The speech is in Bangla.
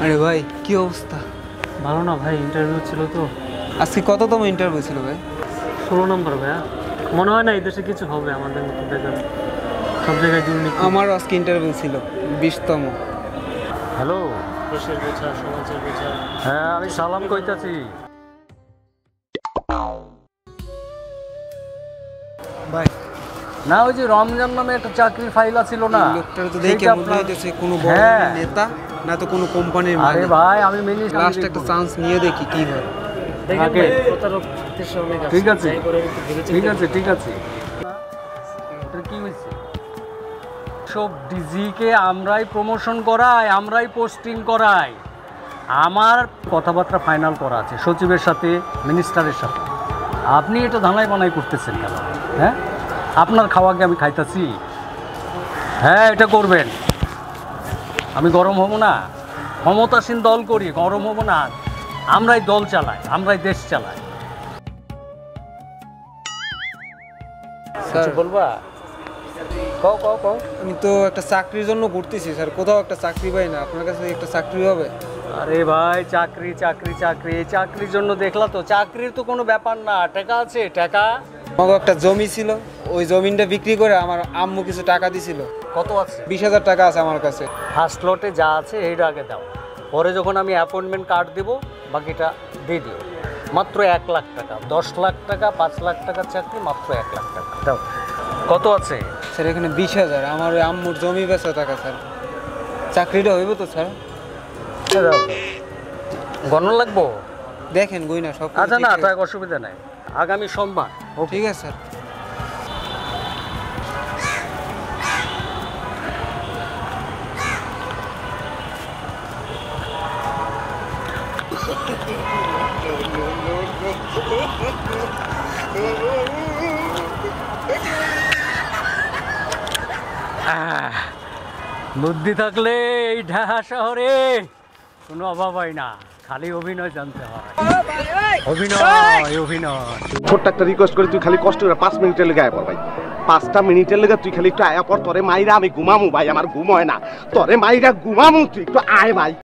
আরে ভাই কি অবস্থা? ভালো না ভাই, ইন্টারভিউ ছিল তো। আজকে কততম ইন্টারভিউ ছিল ভাই? 16 নম্বর ভাইয়া। মনে হয় না এই দেশে কিছু হবে আমাদের মতো বেকার, সব জায়গায় দুর্নীতি। আমারও আজকে ইন্টারভিউ ছিল 20তম। হ্যালো, দেশের বোঝা, সমাজের বোঝা। হ্যাঁ আমি সালাম কইতাছি। ভাই না ওই যে রমজান নামে একটা চাকরির ফাইল ছিল না, লোকটার তো দেখে মনে হইতেছে কোনো বড় হ্যাঁ। নেতা না তো কোনো কোম্পানির আরে মালিক। ভাই আমি মিনিস্টার লাস্ট একটা চান্স নিয়ে দেখি কি হয়। দেখেন আগে। ভাই, প্রতারক দেশে অনেক আছে। ঠিক আছে যাই করে একটু ভেবে চিন্তে ঠিক আছে ঠিক আছে। এটা কি হয়েছে? সব ডিজিকে আমরাই প্রমোশন করাই, আমরাই পোস্টিং করাই। আমার কথাবার্তা ফাইনাল করা আছে সচিবের সাথে, মিনিস্টারের সাথে। আপনি এটা ধানাই বানাই করতেছেন কেন? হ্যাঁ, আপনার খাওয়াকে আমি খাইতাছি? হ্যাঁ এটা করবেন। আমি গরম হব না, ক্ষমতাসীন দল করি, গরম হব না। আমরাই দল চালাই, আমরাই দেশ চালাই। স্যার বলবা কও কও কও। আমি তো একটা চাকরির জন্য ঘুরতেছি স্যার, কোথাও একটা চাকরি পাই না। আপনার কাছে একটা চাকরি হবে? আরে ভাই চাকরি চাকরি চাকরি, এই চাকরির জন্য দেখলা তো, চাকরির তো কোনো ব্যাপার না। টাকা আছে টাকা। আমার একটা জমি ছিল, ওই জমিনটা বিক্রি করে আমার আম্মু কিছু টাকা দিছিল। কত আছে? 20,000 টাকা আছে আমার কাছে। ফার্স্ট লটে যা আছে এইটা আগে দাও, পরে যখন আমি অ্যাপয়েন্টমেন্ট কার্ড দেবো বাকিটা দিয়ে দিও। মাত্র 1 লাখ টাকা, 10 লাখ টাকা, 5 লাখ টাকার চাকরি, মাত্র 1 লাখ টাকা দাও। কত আছে? স্যার এখানে 20,000 আমার ওই আম্মুর জমি বেচা টাকা স্যার। চাকরিটা হইব তো স্যার? দাও। গণন লাগবো? দেখেন গইনা সব কিছু আচ্ছা না, ঠিক আছে। তাই অসুবিধা নাই। আগামী সোমবার। ঠিক আছে স্যার। বুদ্ধি থাকলে এই ঢাকা শহরে কোনো অভাব হয় না, খালি অভিনয় জানতে হয়। অভিনয় অভিনয়। ছোট্ট একটা রিকোয়েস্ট করি, তুই খালি কষ্ট করে 5 মিনিটের লেগে আয় পর ভাই। 5টা মিনিটের লেগে তুই খালি একটু আয়া পর। তোরে মাইরা আমি ঘুমামু ভাই, আমার ঘুম হয় না। তোরে মাইরা ঘুমামু, তুই একটু আয় ভাই।